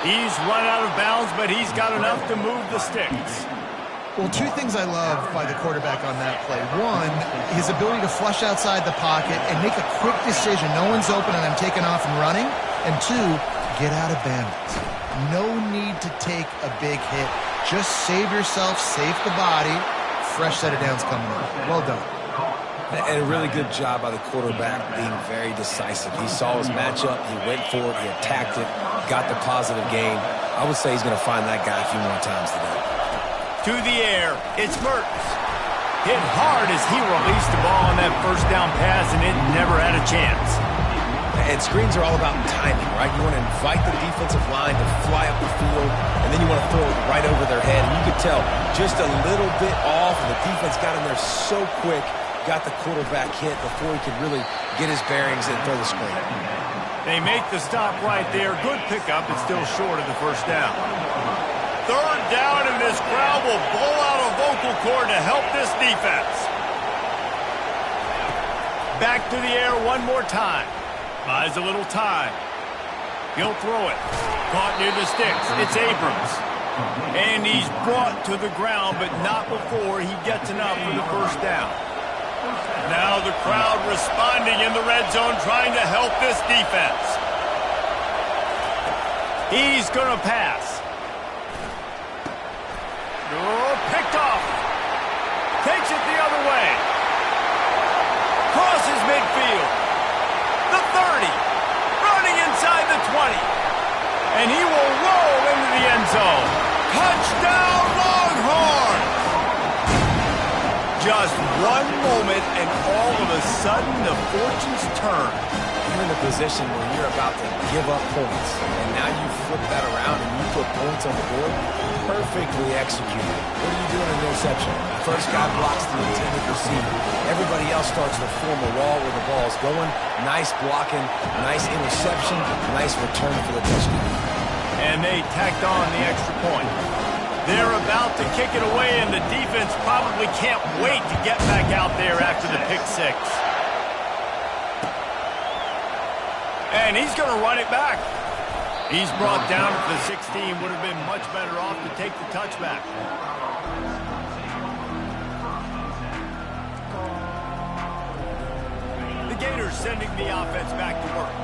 He's run out of bounds, but he's got enough to move the sticks. Well, two things I love by the quarterback on that play. One, his ability to flush outside the pocket and make a quick decision. No one's open and I'm taking off and running. And two, get out of bounds. No need to take a big hit. Just save yourself, save the body. Fresh set of downs coming up. Well done. And a really good job by the quarterback being very decisive. He saw his matchup, he went for it, he attacked it, got the positive gain. I would say he's going to find that guy a few more times today. To the air, it's Mertens. Hit hard as he released the ball on that first down pass, and it never had a chance. And screens are all about timing, right? You want to invite the defensive line to fly up the field, and then you want to throw it right over their head. And you could tell just a little bit off, and the defense got in there so quick, got the quarterback hit before he could really get his bearings and throw the screen. They make the stop right there. Good pickup. It's still short of the first down. Third down, and this crowd will blow out a vocal cord to help this defense. Back to the air one more time. Buys a little time. He'll throw it. Caught near the sticks. It's Abrams. And he's brought to the ground, but not before he gets enough for the first down. Now the crowd responding in the red zone, trying to help this defense. He's going to pass. Oh, picked off. Takes it the other way. Crosses midfield. The 30. Running inside the 20. And he will roll into the end zone. Touchdown, Longhorns! Just one moment, and all of a sudden, the fortunes turn. You're in a position where you're about to give up points, and now you flip that around and you put points on the board. Perfectly executed. What are you doing in the interception? First guy blocks the intended receiver. Everybody else starts to form a wall where the ball is going. Nice blocking, nice interception, nice return for the touchdown. And they tacked on the extra point. They're about to kick it away, and the defense probably can't wait to get back out there after the pick six. And he's going to run it back. He's brought down at the 16. Would have been much better off to take the touchback. The Gators sending the offense back to work.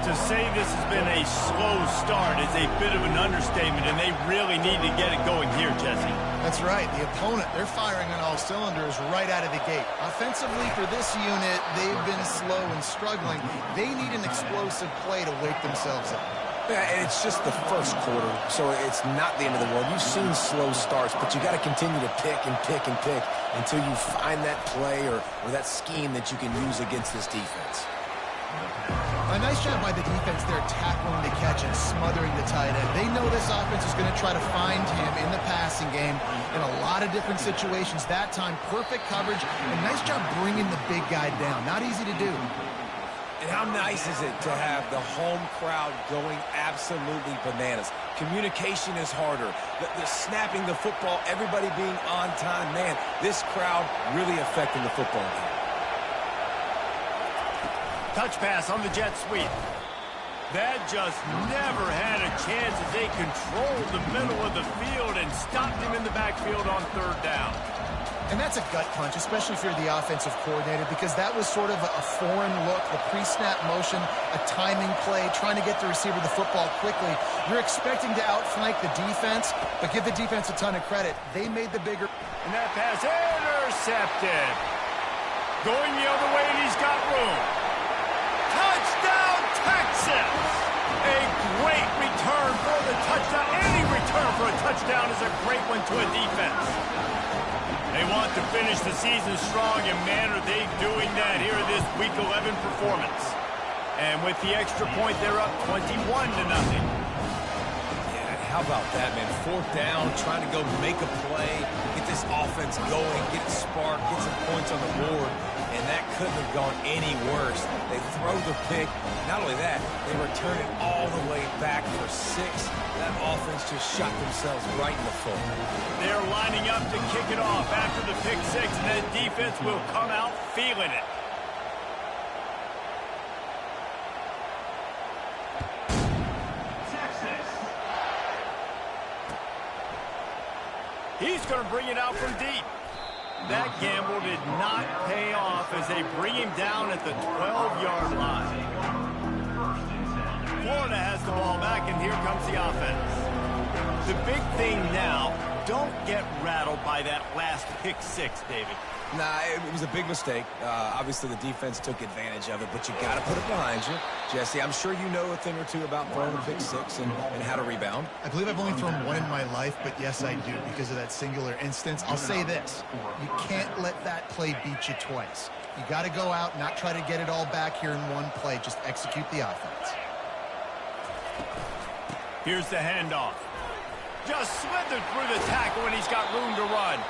To say this has been a slow start is a bit of an understatement, and they really need to get it going here, Jesse. That's right. The opponent, they're firing on all cylinders right out of the gate. Offensively, for this unit, they've been slow and struggling. They need an explosive play to wake themselves up. Yeah, and it's just the first quarter, so it's not the end of the world. You've seen slow starts, but you got to continue to pick and pick and pick until you find that play or that scheme that you can use against this defense. A nice job by the defense there, tackling the catch and smothering the tight end. They know this offense is going to try to find him in the passing game in a lot of different situations. That time, perfect coverage, and nice job bringing the big guy down. Not easy to do. And how nice is it to have the home crowd going absolutely bananas? Communication is harder. The snapping the football, everybody being on time. Man, this crowd really affecting the football game. Touch pass on the jet sweep. That just never had a chance as they controlled the middle of the field and stopped him in the backfield on third down. And that's a gut punch, especially if you're the offensive coordinator, because that was sort of a foreign look, the pre-snap motion, a timing play, trying to get the receiver the football quickly. You're expecting to outflank the defense, but give the defense a ton of credit. They made the bigger... And that pass intercepted. Going the other way, and he's got room. Touchdown, Texas! A great return for the touchdown. Any return for a touchdown is a great one to a defense. They want to finish the season strong, and man, are they doing that here in this Week 11 performance. And with the extra point, they're up 21-0. Yeah, how about that, man? Fourth down, trying to go make a play, get this offense going, get it sparked, get some points on the board. And that couldn't have gone any worse. They throw the pick. Not only that, they return it all the way back for 6. That offense just shot themselves right in the foot. They're lining up to kick it off after the pick 6, and that defense will come out feeling it. He's going to bring it out from deep. That gamble did not pay off as they bring him down at the 12-yard line. Florida has the ball back, and here comes the offense. The big thing now, don't get rattled by that last pick six, David. Nah, it was a big mistake. Obviously, the defense took advantage of it, but you got to put it behind you. Jesse, I'm sure you know a thing or two about throwing a pick six and how to rebound. I believe I've only thrown one in my life, but yes, I do because of that singular instance. I'll say this. You can't let that play beat you twice. You got to go out and not try to get it all back here in one play. Just execute the offense. Here's the handoff. Just slithered through the tackle, and he's got room to run.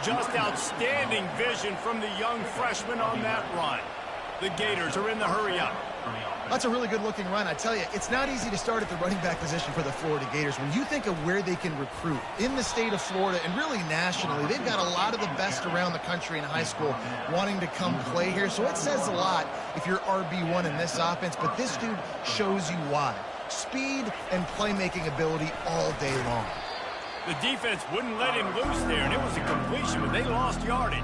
Just outstanding vision from the young freshman on that run. The Gators are in the hurry-up. That's a really good-looking run. I tell you, it's not easy to start at the running back position for the Florida Gators. When you think of where they can recruit in the state of Florida and really nationally, they've got a lot of the best around the country in high school wanting to come play here. So it says a lot if you're RB1 in this offense, but this dude shows you why. Speed and playmaking ability all day long. The defense wouldn't let him loose there, and it was a completion, but they lost yardage.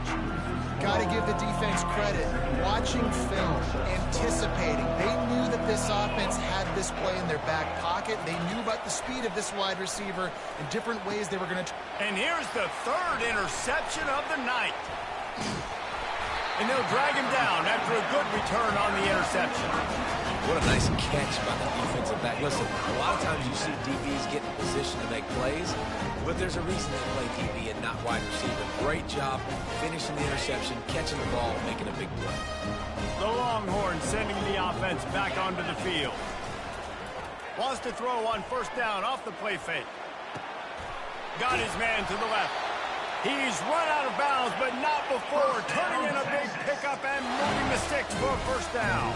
Got to give the defense credit. Watching film, anticipating. They knew that this offense had this play in their back pocket. They knew about the speed of this wide receiver and different ways they were going to... And here's the third interception of the night. And they'll drag him down after a good return on the interception. What a nice catch by the defensive back. Listen, a lot of times you see DBs get in position to make plays, but there's a reason they play DB and not wide receiver. Great job finishing the interception, catching the ball, and making a big play. The Longhorns sending the offense back onto the field. Wants to throw on first down off the play fake. Got his man to the left. He's run out of bounds, but not before turning in a big pickup and moving the sticks for a first down.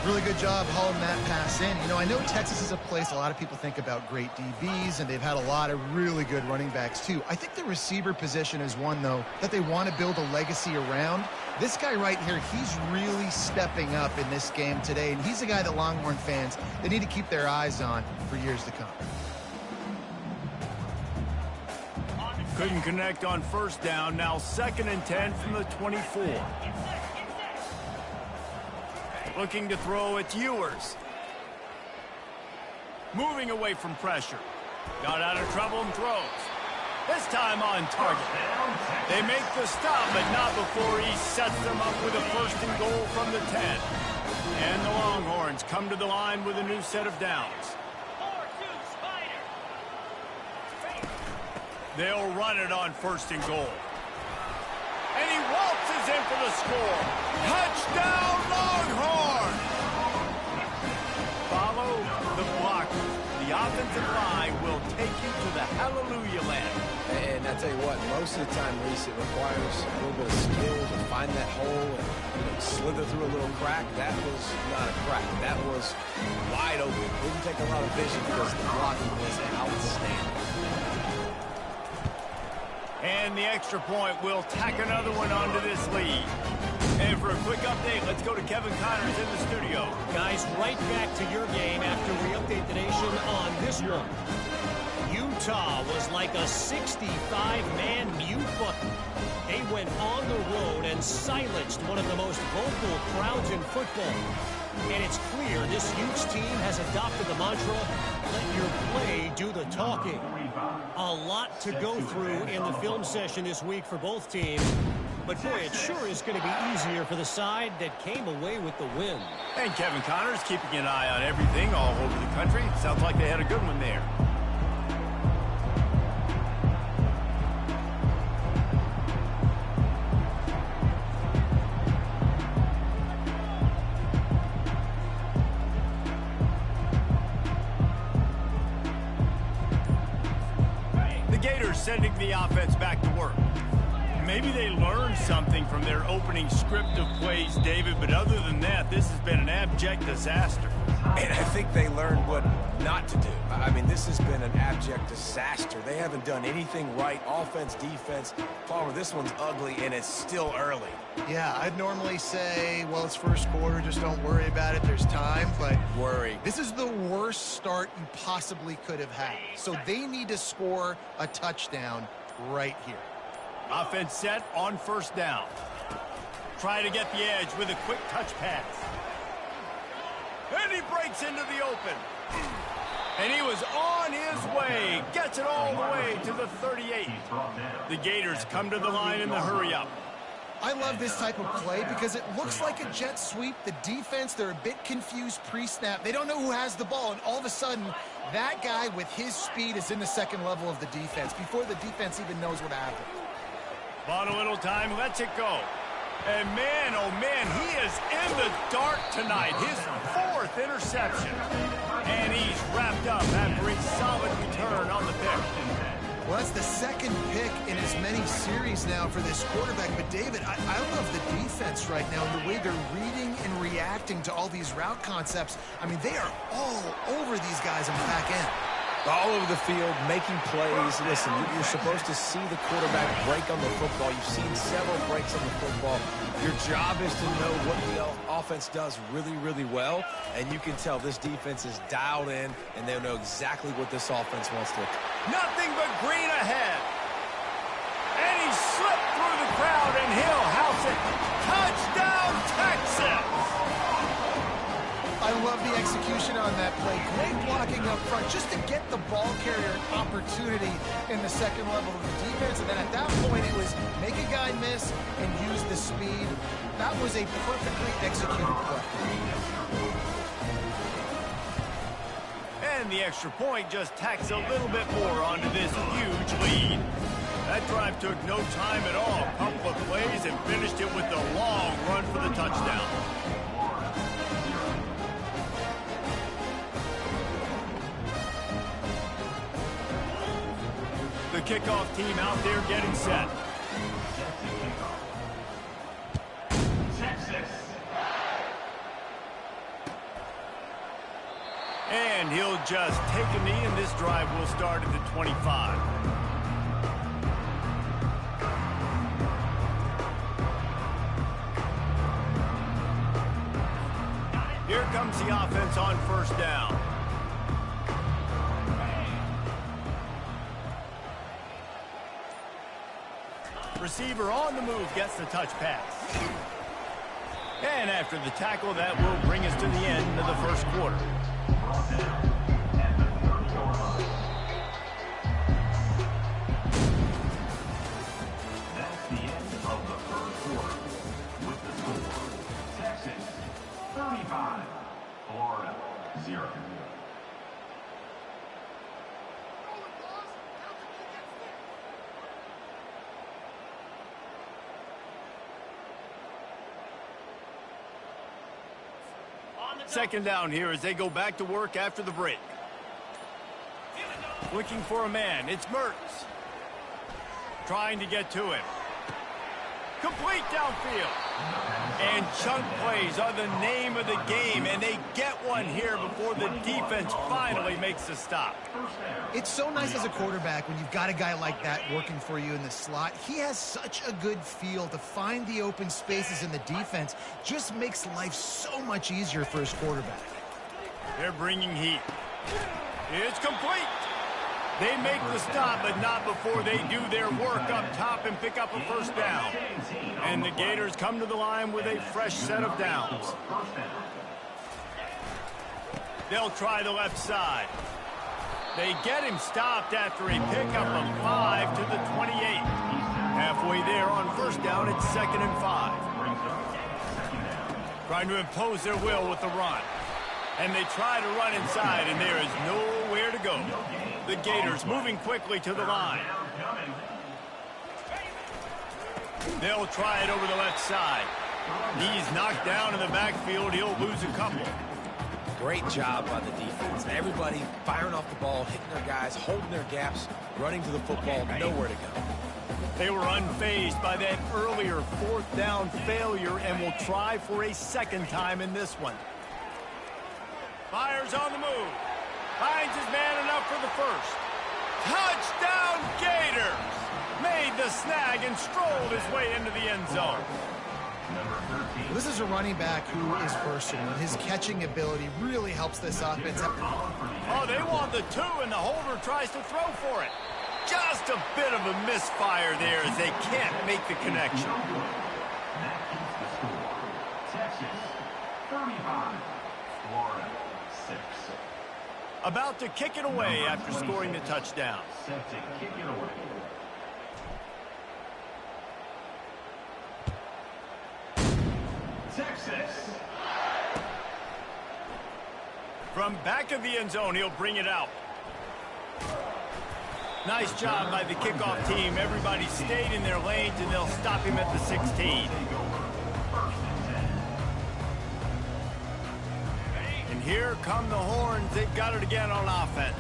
Really good job hauling that pass in. You know, I know Texas is a place a lot of people think about great DBs, and they've had a lot of really good running backs, too. I think the receiver position is one, though, that they want to build a legacy around. This guy right here, he's really stepping up in this game today, and he's a guy that Longhorn fans, they need to keep their eyes on for years to come. Couldn't connect on first down. Now 2nd and 10 from the 24. Looking to throw, it's Ewers. Moving away from pressure. Got out of trouble and throws. This time on target. They make the stop, but not before he sets them up with a 1st and goal from the 10. And the Longhorns come to the line with a new set of downs. They'll run it on 1st and goal. And he waltzes in for the score. Touchdown, Longhorn! Follow the blocker. The offensive line will take you to the hallelujah land. And I tell you what, most of the time, Reese, it requires a little bit of skill to find that hole and slither through a little crack. That was not a crack. That was wide open. It didn't take a lot of vision because the blocking was outstanding. And the extra point will tack another one onto this lead. And for a quick update, let's go to Kevin Connors in the studio. Guys, right back to your game after we update the nation on this one. Utah was like a 65-man mute button. They went on the road and silenced one of the most vocal crowds in football. And it's clear this Utes team has adopted the mantra, let your play do the talking. A lot to go through in the film session this week for both teams. But boy, it sure is going to be easier for the side that came away with the win. And Kevin Connors keeping an eye on everything all over the country. Sounds like they had a good one there. Sending the offense back to work. Maybe they learned something from their opening script of plays, David, but other than that, this has been an abject disaster. And I think they learned what not to do. I mean, this has been an abject disaster. They haven't done anything right, offense, defense. Palmer, this one's ugly, and it's still early. Yeah, I'd normally say, well, it's first quarter, just don't worry about it, there's time, but worry. This is the worst start you possibly could have had. So they need to score a touchdown right here. Offense set on first down. Try to get the edge with a quick touch pass. And he breaks into the open. And he was on his way. Gets it all the way to the 38. The Gators come to the line in the hurry-up. I love this type of play because it looks like a jet sweep. The defense, they're a bit confused pre-snap. They don't know who has the ball, and all of a sudden, that guy with his speed is in the second level of the defense before the defense even knows what happened. Bought a little time, lets it go. And man, oh man, he is in the dark tonight. His 4th interception. And he's wrapped up after a solid return on the pick. Well, that's the 2nd pick in as many series now for this quarterback. But, David, I love the defense right now and the way they're reading and reacting to all these route concepts. I mean, they are all over these guys on the back end. All over the field, making plays. Listen, you're supposed to see the quarterback break on the football. You've seen several breaks on the football. Your job is to know what the offense does really, really well, and you can tell this defense is dialed in, and they know exactly what this offense wants to. Nothing but green ahead. And he slipped through the crowd, and he'll house it. Touchdown, Texas! I love the execution on that play. Great blocking up front just to get the ball carrier an opportunity in the second level of the defense. And then at that point, it was make a guy miss and use the speed. That was a perfectly executed play. And the extra point just tacks a little bit more onto this huge lead. That drive took no time at all. A couple of plays and finished it with the long run for the touchdown. The kickoff team out there getting set. And he'll just take a knee, and this drive will start at the 25. Here comes the offense on first down. Receiver on the move gets the touch pass. And after the tackle, that will bring us to the end of the first quarter. That's the end of the first quarter. With the score, Texas 35, Florida 0. Second down here as they go back to work after the break. Looking for a man. It's Mertz. Trying to get to him. Complete downfield. And chunk plays are the name of the game, and they get one here before the defense finally makes a stop. It's so nice as a quarterback when you've got a guy like that working for you in the slot. He has such a good feel to find the open spaces in the defense. Just makes life so much easier for his quarterback. They're bringing heat. It's complete. They make the stop, but not before they do their work up top and pick up a first down. And the Gators come to the line with a fresh set of downs. They'll try the left side. They get him stopped after a pickup of 5 to the 28. Halfway there on first down, it's 2nd and 5. Trying to impose their will with the run. And they try to run inside, and there is nowhere to go. The Gators moving quickly to the line. They'll try it over the left side. He's knocked down in the backfield. He'll lose a couple. Great job by the defense. Everybody firing off the ball, hitting their guys, holding their gaps, running to the football, nowhere to go. They were unfazed by that earlier 4th down failure and will try for a second time in this one. Fires on the move. Finds his man enough for the first. Touchdown, Gators! Made the snag and strolled his way into the end zone. This is a running back who is versatile, and his catching ability really helps this offense. Oh, they want the 2, and the holder tries to throw for it. Just Just a bit of a misfire there as they can't make the connection. That keeps the score. Texas, 35. Florida, 6. About to kick it away after scoring the touchdown. Set to kick it away. Texas. From back of the end zone, he'll bring it out. Nice job by the kickoff team. Everybody stayed in their lanes, and they'll stop him at the 16. And here come the horns. They've got it again on offense.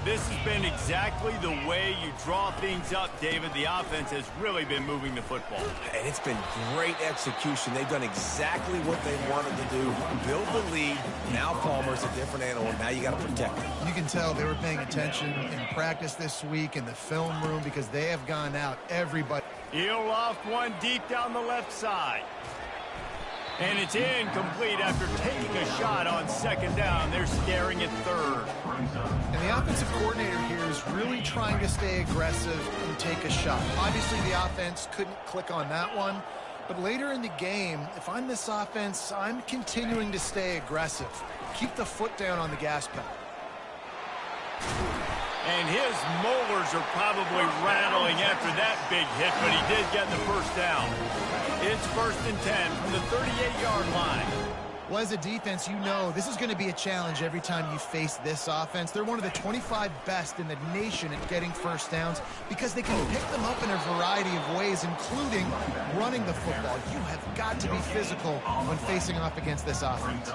This has been exactly the way you draw things up, David. The offense has really been moving the football. And it's been great execution. They've done exactly what they wanted to do. Build the lead. Now Palmer's a different animal. Now you got to protect him. You can tell they were paying attention in practice this week in the film room because they have gone out everybody. He'll loft one deep down the left side. And it's incomplete after taking a shot on second down. They're staring at third. And the offensive coordinator here is really trying to stay aggressive and take a shot. Obviously, the offense couldn't click on that one. But later in the game, if I'm this offense, I'm continuing to stay aggressive. Keep the foot down on the gas pedal. And his molars are probably rattling after that big hit, but he did get the first down. It's 1st and 10 from the 38-yard line. Well, as a defense, you know this is going to be a challenge every time you face this offense. They're one of the 25 best in the nation at getting first downs because they can pick them up in a variety of ways, including running the football. You have got to be physical when facing off against this offense.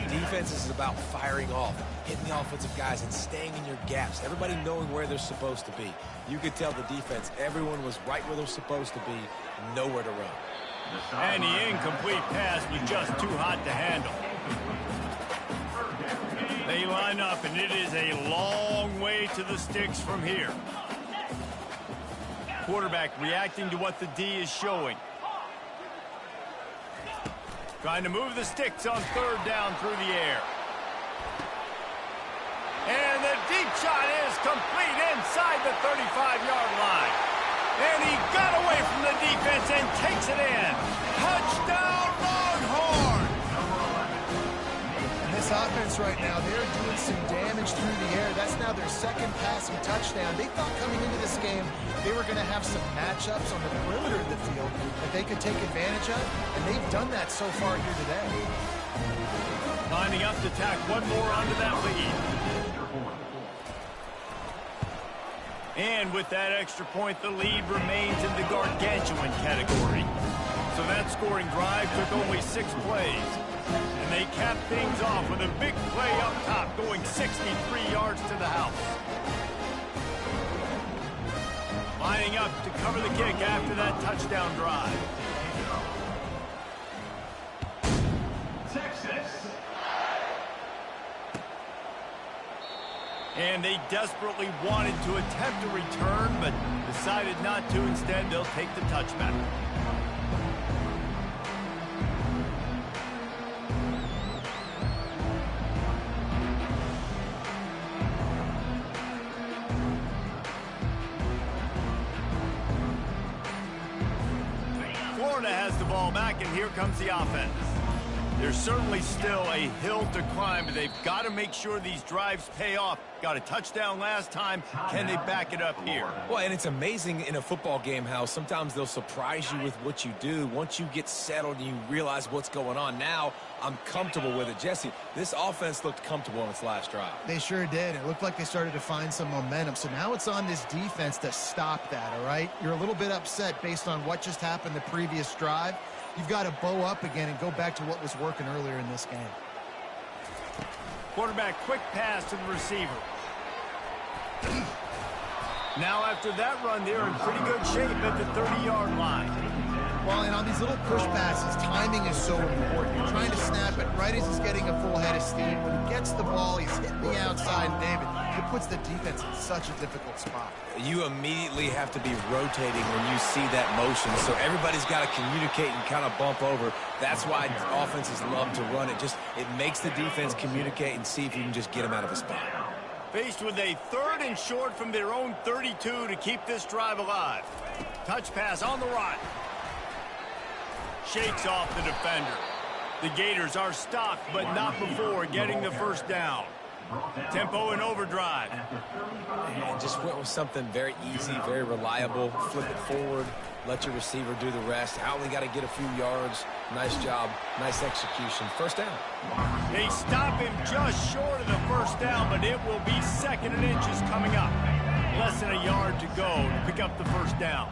Defense is about firing off, hitting the offensive guys, and staying in your gaps. Everybody knowing where they're supposed to be. You could tell the defense, everyone was right where they're supposed to be, nowhere to run. And the incomplete pass was just too hot to handle. They line up, and it is a long way to the sticks from here. Quarterback reacting to what the D is showing. Trying to move the sticks on third down through the air. And the deep shot is complete inside the 35-yard line. And he got away from the defense and takes it in. Touchdown, Longhorn! And this offense right now, they're doing some damage through the air. That's now their second passing touchdown. They thought coming into this game they were going to have some matchups on the perimeter of the field that they could take advantage of, and they've done that so far here today. Lining up to tack one more onto that lead. And with that extra point, the lead remains in the gargantuan category. So that scoring drive took only 6 plays. And they capped things off with a big play up top, going 63 yards to the house. Lining up to cover the kick after that touchdown drive. Texas. And they desperately wanted to attempt a return, but decided not to. Instead, they'll take the touchback. Florida has the ball back, and here comes the offense. There's certainly still a hill to climb, but they've got to make sure these drives pay off. Got a touchdown last time. Can they back it up here? Well, and it's amazing in a football game how sometimes they'll surprise you with what you do. Once you get settled and you realize what's going on, now I'm comfortable with it. Jesse, this offense looked comfortable on its last drive. They sure did. It looked like they started to find some momentum. So now it's on this defense to stop that, all right? You're a little bit upset based on what just happened the previous drive. You've got to bow up again and go back to what was working earlier in this game. Quarterback, quick pass to the receiver. Now after that run, they're in pretty good shape at the 30-yard line. Well, and on these little push passes, timing is so important. You're trying to snap it right as he's getting a full head of steam. When he gets the ball, he's hitting the outside, David. It puts the defense in such a difficult spot. You immediately have to be rotating when you see that motion, so everybody's got to communicate and kind of bump over. That's why offenses love to run it. It makes the defense communicate and see if you can just get him out of a spot. Faced with a 3rd and short from their own 32 to keep this drive alive. Touch pass on the right. Shakes off the defender. The Gators are stopped, but not before getting the first down. Tempo and overdrive. And just went with something very easy, very reliable. Flip it forward, let your receiver do the rest. I only got to get a few yards. Nice job, nice execution. First down. They stop him just short of the first down, but it will be 2nd and inches coming up. Less than a yard to go to pick up the first down.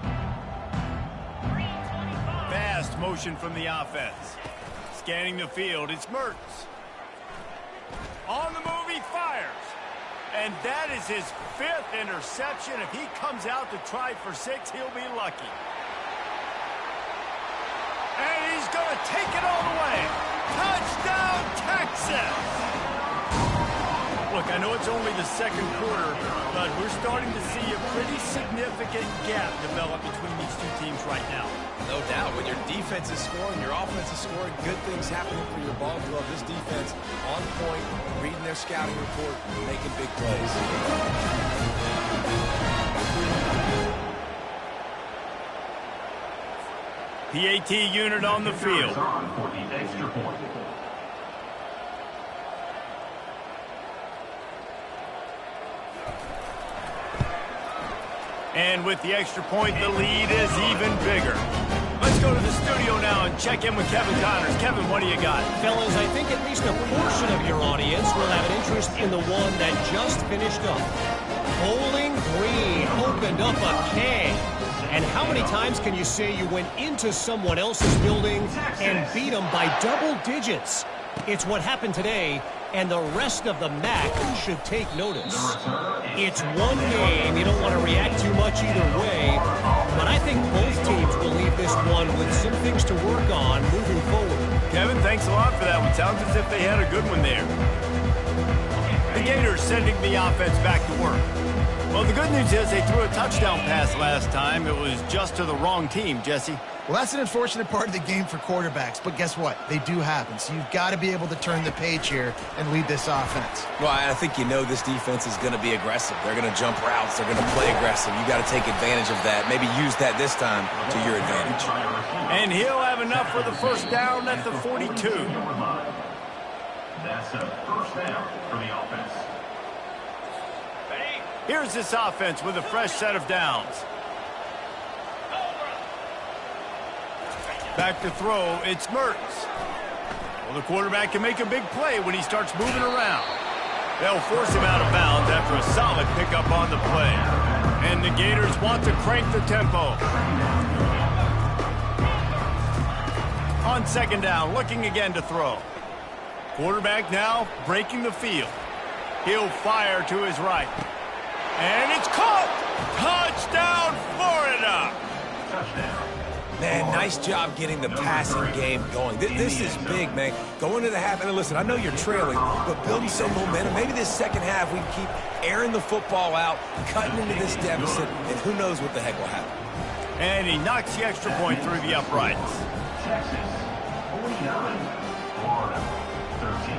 Fast motion from the offense. Scanning the field, it's Mertz. On the move, he fires. And that is his 5th interception. If he comes out to try for 6, he'll be lucky. And he's going to take it all the way. Touchdown, Texas! Look, I know it's only the 2nd quarter, but we're starting to see a pretty significant gap develop between these two teams right now. No doubt. When your defense is scoring, your offense is scoring, good things happening for your ball club. This defense on point, reading their scouting report, making big plays. PAT unit on the field. And with the extra point, the lead is even bigger. Let's go to the studio now and check in with Kevin Connors. Kevin, what do you got? Fellas, I think at least a portion of your audience will have an interest in the one that just finished up. Bowling Green opened up a can. And how many times can you say you went into someone else's building and beat them by double digits? It's what happened today, and the rest of the MAC should take notice. It's one game. You don't want to react too much either way, but I think both teams will leave this one with some things to work on moving forward. Kevin, thanks a lot for that one. Sounds as if they had a good one there. The Gators sending the offense back to work. Well, the good news is they threw a touchdown pass last time. It was just to the wrong team, Jesse. Well, that's an unfortunate part of the game for quarterbacks, but guess what? They do happen, so you've got to be able to turn the page here and lead this offense. Well, I think you know this defense is going to be aggressive. They're going to jump routes. They're going to play aggressive. You got to take advantage of that. Maybe use that this time to your advantage. And he'll have enough for the first down at the 42. That's a first down for the offense. Here's this offense with a fresh set of downs. Back to throw, it's Mertz. Well, the quarterback can make a big play when he starts moving around. They'll force him out of bounds after a solid pickup on the play. And the Gators want to crank the tempo. On 2nd down, looking again to throw. Quarterback now breaking the field. He'll fire to his right. And it's caught! Touchdown, Florida! Touchdown. Man, nice job getting the passing game going. This is big, man. Going into the half, and listen, I know you're trailing, but building some momentum. Maybe this second half we keep airing the football out, cutting into this deficit, and who knows what the heck will happen. And he knocks the extra point through the uprights. Texas 49, Florida 13.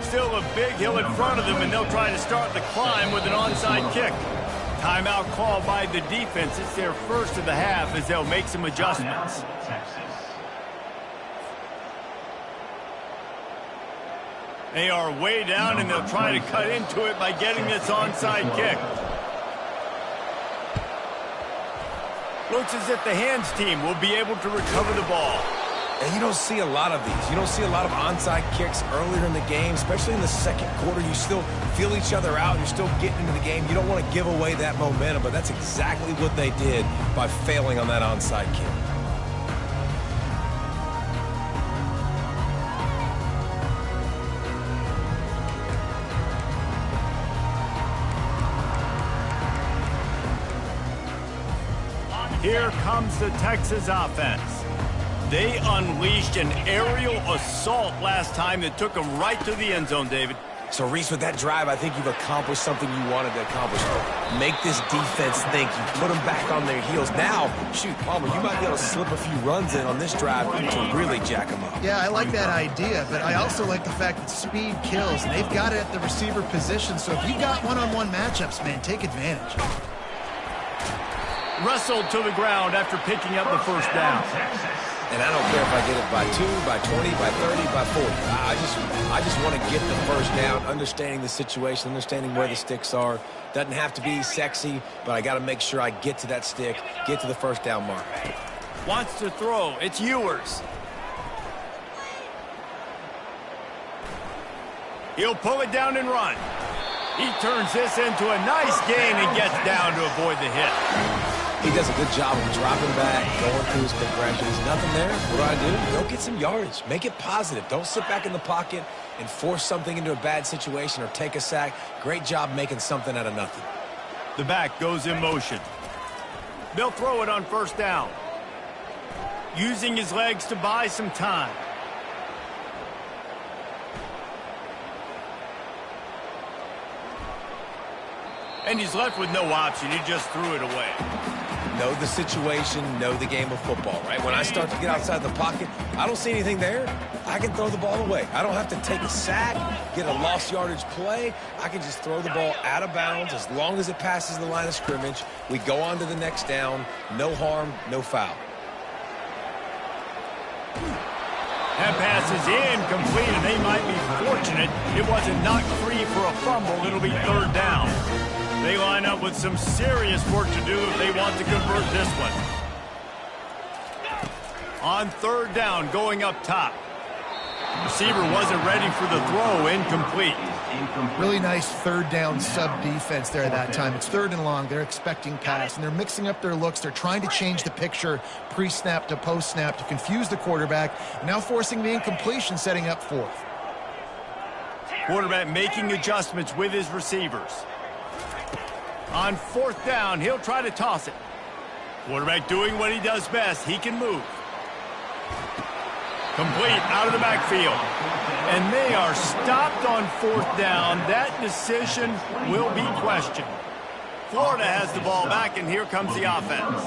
Still a big hill in front of them, and they'll try to start the climb with an onside kick. Timeout called by the defense. It's their first of the half as they'll make some adjustments. Texas. They are way down, and they'll try to cut into it by getting this onside kick. Looks as if the hands team will be able to recover the ball. And you don't see a lot of these. You don't see a lot of onside kicks earlier in the game, especially in the 2nd quarter. You still feel each other out. You're still getting into the game. You don't want to give away that momentum, but that's exactly what they did by failing on that onside kick. Here comes the Texas offense. They unleashed an aerial assault last time that took them right to the end zone, David. So, Reese, with that drive, I think you've accomplished something you wanted to accomplish. Make this defense think. You put them back on their heels. Now, shoot, Palmer, you might be able to slip a few runs in on this drive to really jack them up. Yeah, I like that idea, but I also like the fact that speed kills, and they've got it at the receiver position, so if you've got one-on-one matchups, man, take advantage. Wrestled to the ground after picking up the first down. And I don't care if I get it by 2, by 20, by 30, by 40. I just want to get the first down, understanding the situation, understanding where the sticks are. Doesn't have to be sexy, but I got to make sure I get to that stick, get to the first down mark. Wants to throw. It's Ewers. He'll pull it down and run. He turns this into a nice gain and gets down to avoid the hit. He does a good job of dropping back, going through his progressions. Nothing there. What do? Go get some yardage. Make it positive. Don't sit back in the pocket and force something into a bad situation or take a sack. Great job making something out of nothing. The back goes in motion. They'll throw it on first down. Using his legs to buy some time. And he's left with no option. He just threw it away. Know the situation, know the game of football, right? When I start to get outside the pocket, I don't see anything there. I can throw the ball away. I don't have to take a sack, get a lost yardage play. I can just throw the ball out of bounds as long as it passes the line of scrimmage. We go on to the next down. No harm, no foul. That pass is incomplete, and they might be fortunate it wasn't knocked free for a fumble. It'll be third down. They line up with some serious work to do if they want to convert this one. On third down, going up top. Receiver wasn't ready for the throw, incomplete. Really nice third down sub defense there that time. It's third and long. They're expecting pass, and they're mixing up their looks. They're trying to change the picture pre-snap to post-snap to confuse the quarterback, and now forcing the incompletion, setting up fourth. Quarterback making adjustments with his receivers. On fourth down, he'll try to toss it. Quarterback doing what he does best. He can move. Complete out of the backfield. And they are stopped on fourth down. That decision will be questioned. Florida has the ball back, and here comes the offense.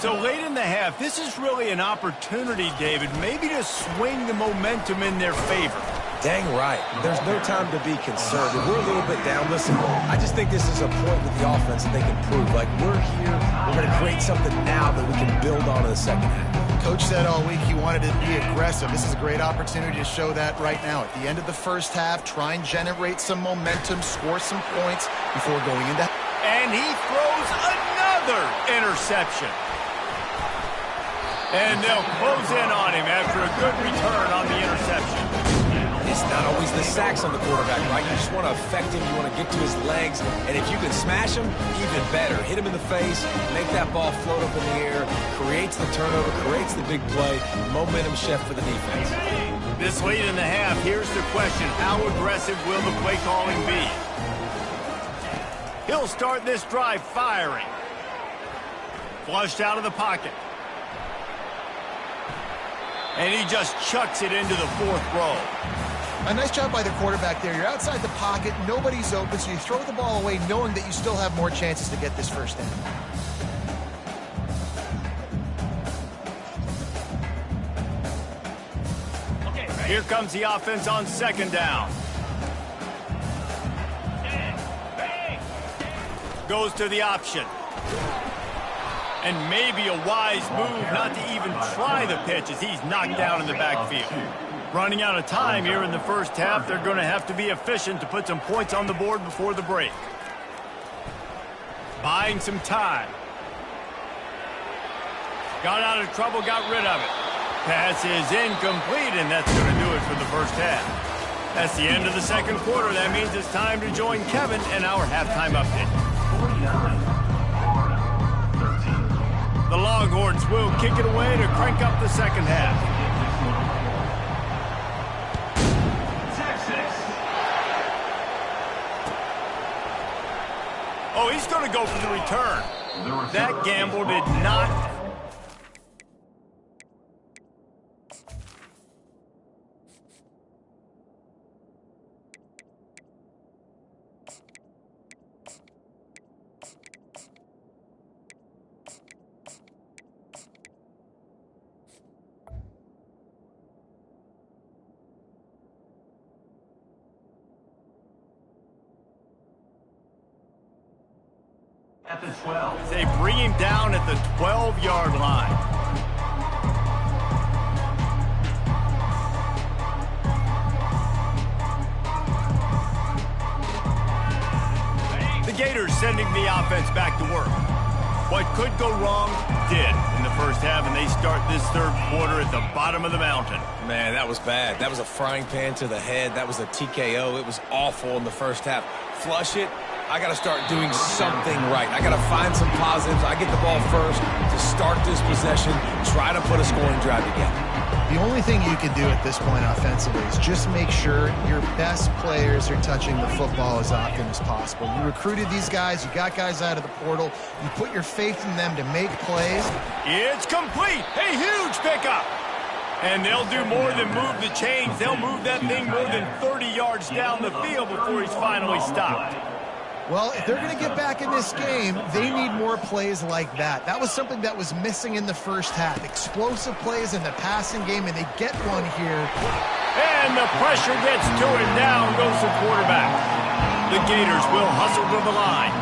So late in the half, this is really an opportunity, David, maybe to swing the momentum in their favor. Dang right. There's no time to be conservative. We're a little bit down. Listen, I just think this is a point with the offense that they can prove. Like, we're here. We're going to create something now that we can build on in the second half. Coach said all week he wanted to be aggressive. This is a great opportunity to show that right now. At the end of the first half, try and generate some momentum, score some points before going into... And he throws another interception. And they'll close in on him after a good return on the interception. It's not always the sacks on the quarterback, right? You just want to affect him. You want to get to his legs. And if you can smash him, even better. Hit him in the face, make that ball float up in the air, creates the turnover, creates the big play, momentum shift for the defense. This late in the half, here's the question. How aggressive will the play calling be? He'll start this drive firing. Flushed out of the pocket. And he just chucks it into the fourth row. A nice job by the quarterback there. You're outside the pocket, nobody's open, so you throw the ball away knowing that you still have more chances to get this first down. Here comes the offense on second down. Goes to the option. And maybe a wise move not to even try the pitch as he's knocked down in the backfield. Running out of time here in the first half. They're going to have to be efficient to put some points on the board before the break. Buying some time. Got out of trouble, got rid of it. Pass is incomplete, and that's going to do it for the first half. That's the end of the second quarter. That means it's time to join Kevin and our halftime update. 49, 13. The Longhorns will kick it away to crank up the second half. Oh, he's going to go for the return. That gamble did not... at the 12. They bring him down at the 12-yard line. The Gators sending the offense back to work. What could go wrong did in the first half, and they start this third quarter at the bottom of the mountain. Man, that was bad. That was a frying pan to the head. That was a TKO. It was awful in the first half. Flush it. I got to start doing something right. I got to find some positives. I get the ball first to start this possession, try to put a scoring drive together. The only thing you can do at this point offensively is just make sure your best players are touching the football as often as possible. You recruited these guys. You got guys out of the portal. You put your faith in them to make plays. It's complete. A huge pickup. And they'll do more than move the chains. They'll move that thing more than 30 yards down the field before he's finally stopped. Well, if they're going to get back in this game, they need more plays like that. That was something that was missing in the first half. Explosive plays in the passing game, and they get one here. And the pressure gets to him. Down goes the quarterback. The Gators will hustle to the line.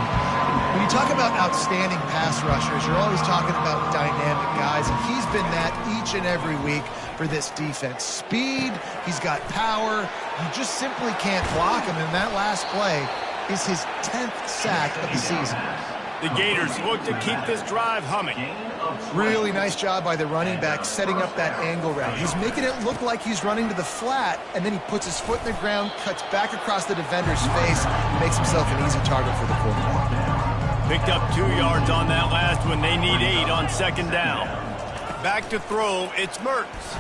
When you talk about outstanding pass rushers, you're always talking about dynamic guys, and he's been that each and every week for this defense. Speed, he's got power. You just simply can't block him, and that last play is his 10th sack of the season. The Gators look to keep this drive humming. Really nice job by the running back setting up that angle route. He's making it look like he's running to the flat, and then he puts his foot in the ground, cuts back across the defender's face, and makes himself an easy target for the quarterback. Picked up 2 yards on that last one. They need 8 on second down. Back to throw, it's Mertz.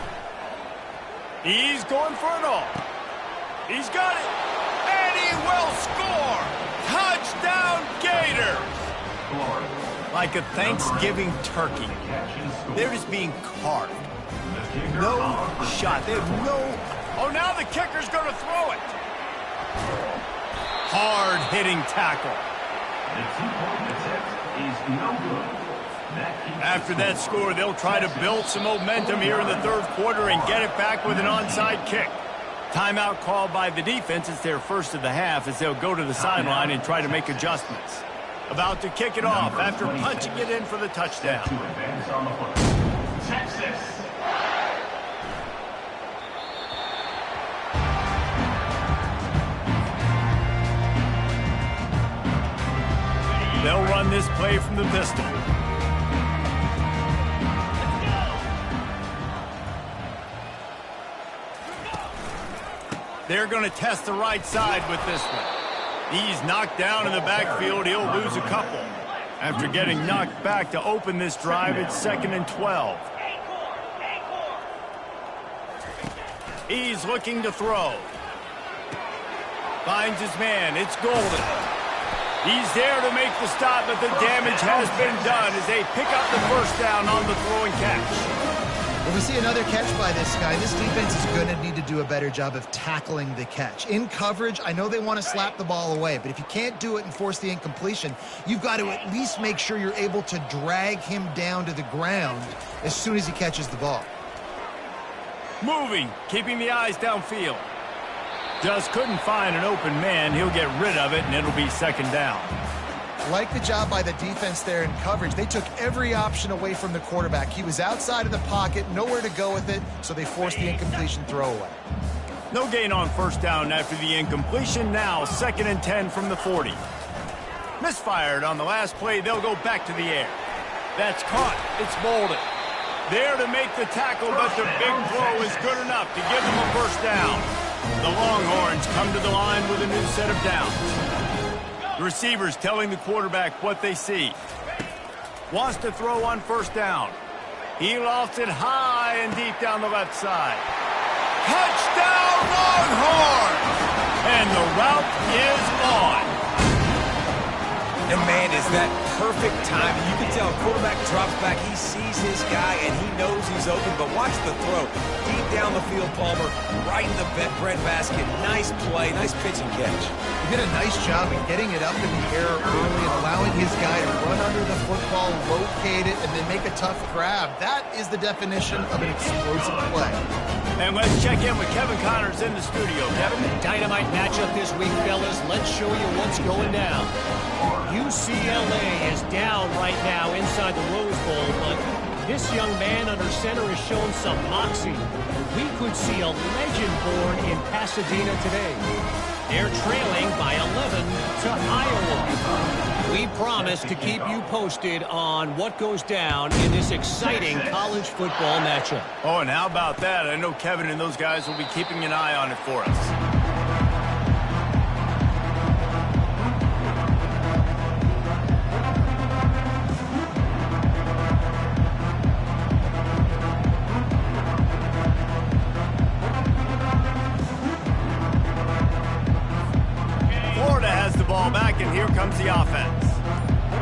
He's going for it all. He's got it. And he will score! Touchdown, Gators! Like a Thanksgiving turkey. They're just being carved. No shot. They have no... Oh, now the kicker's going to throw it. Hard-hitting tackle. The 2-point attempt is no good. After that score, they'll try to build some momentum here in the third quarter and get it back with an onside kick. Timeout called by the defense. It's their first of the half as they'll go to the sideline and try to make adjustments. About to kick it off after punching it in for the touchdown. To advance on the foot. Texas. They'll run this play from the pistol. They're going to test the right side with this one. He's knocked down in the backfield. He'll lose a couple. After getting knocked back to open this drive, it's 2nd and 12. He's looking to throw. Finds his man. It's Golden. He's there to make the stop, but the damage has been done as they pick up the first down on the throw and catch. If we see another catch by this guy, this defense is going to need to do a better job of tackling the catch. In coverage, I know they want to slap the ball away, but if you can't do it and force the incompletion, you've got to at least make sure you're able to drag him down to the ground as soon as he catches the ball. Moving, keeping the eyes downfield. Just couldn't find an open man. He'll get rid of it, and it'll be 2nd down. Like the job by the defense there in coverage. They took every option away from the quarterback. He was outside of the pocket, nowhere to go with it, so they forced the incompletion throwaway. No gain on first down after the incompletion. Now 2nd and 10 from the 40. Misfired on the last play. They'll go back to the air. That's caught. It's Bolden. There to make the tackle, but the big throw is good enough to give them a first down. The Longhorns come to the line with a new set of downs. The receivers telling the quarterback what they see. Wants to throw on first down. He lofts it high and deep down the left side. Touchdown, Longhorns! And the route is on. And, man, is that perfect timing. You can tell quarterback drops back. He sees his guy, and he knows he's open. But watch the throw. Deep down the field, Palmer, right in the bread basket. Nice play, nice pitch and catch. He did a nice job in getting it up in the air early and allowing his guy to run under the football, locate it, and then make a tough grab. That is the definition of an explosive play. And let's check in with Kevin Connors in the studio. Kevin? Dynamite matchup this week, fellas. Let's show you what's going down. UCLA is down right now inside the Rose Bowl, but this young man under center has shown some moxie. We could see a legend born in Pasadena today. They're trailing by 11 to Iowa. We promise to keep you posted on what goes down in this exciting college football matchup. Oh, and how about that? I know Kevin and those guys will be keeping an eye on it for us. Back, and here comes the offense.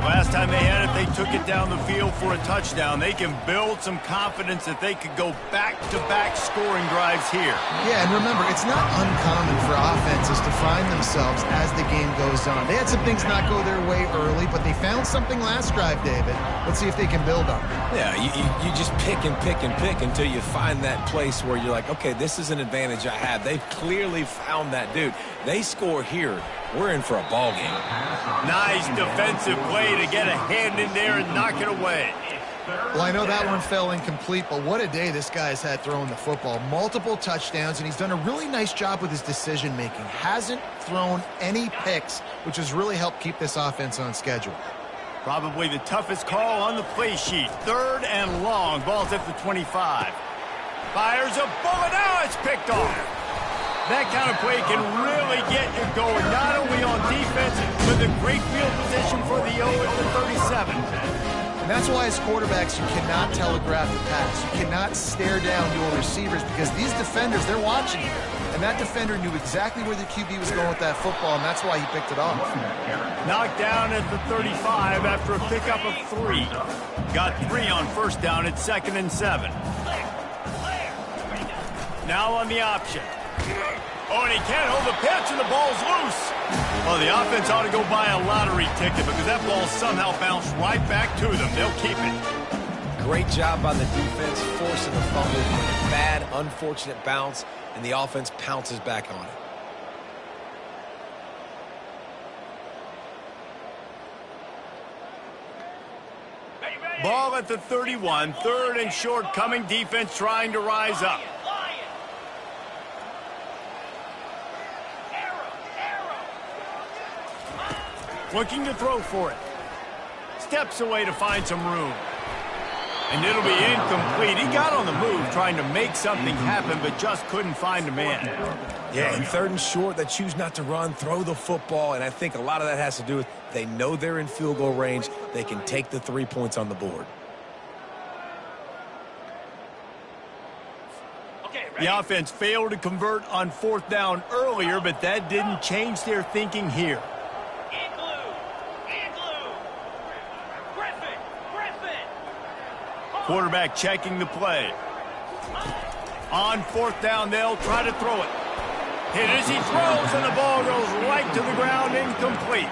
Last time they had it, they took it down the field for a touchdown. They can build some confidence that they could go back-to-back scoring drives here. Yeah, and remember, it's not uncommon for offenses to find themselves as the game goes on. They had some things not go their way early, but they found something last drive, David. Let's see if they can build on it. Yeah, you just pick and pick and pick until you find that place where you're like, okay, this is an advantage I have. They've clearly found that, dude. They score here. We're in for a ball game. Nice defensive play to get a hand in there and knock it away. Well, I know that one fell incomplete, but what a day this guy's had throwing the football. Multiple touchdowns, and he's done a really nice job with his decision-making. Hasn't thrown any picks, which has really helped keep this offense on schedule. Probably the toughest call on the play sheet. 3rd and long. Ball's at the 25. Fires a bullet. Now it's picked off. That kind of play can really get you going, not only on defense, but the great field position for the O at the 37. And that's why as quarterbacks, you cannot telegraph the pass. You cannot stare down your receivers because these defenders, they're watching you. And that defender knew exactly where the QB was going with that football, and that's why he picked it off. Knocked down at the 35 after a pickup of 3. Got 3 on first down at 2nd and 7. Now on the option. Oh, and he can't hold the pitch, and the ball's loose. Well, the offense ought to go buy a lottery ticket because that ball somehow bounced right back to them. They'll keep it. Great job by the defense, forcing the fumble. Bad, unfortunate bounce, and the offense pounces back on it. Ball at the 31, 3rd and short coming. Defense trying to rise up. Looking to throw for it. Steps away to find some room. And it'll be incomplete. He got on the move trying to make something happen, but just couldn't find a man. Yeah, in 3rd and short, they choose not to run, throw the football, and I think a lot of that has to do with they know they're in field goal range. They can take the 3 points on the board. The offense failed to convert on 4th down earlier, but that didn't change their thinking here. Quarterback checking the play. On 4th down, they'll try to throw it. Hit as he throws, and the ball goes right to the ground, incomplete.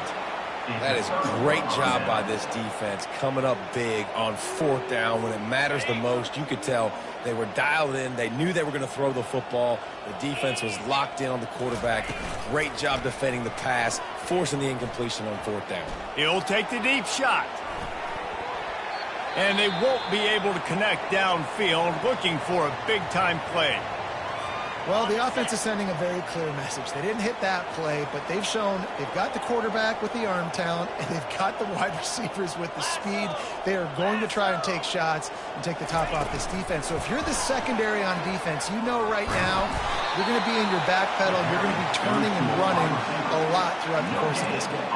That is a great job by this defense, coming up big on 4th down when it matters the most. You could tell they were dialed in. They knew they were going to throw the football. The defense was locked in on the quarterback. Great job defending the pass, forcing the incompletion on 4th down. He'll take the deep shot. And they won't be able to connect downfield, looking for a big-time play. Well, the offense is sending a very clear message. They didn't hit that play, but they've shown they've got the quarterback with the arm talent, and they've got the wide receivers with the speed. They are going to try and take shots and take the top off this defense. So if you're the secondary on defense, you know right now you're going to be in your back pedal. You're going to be turning and running a lot throughout the course of this game.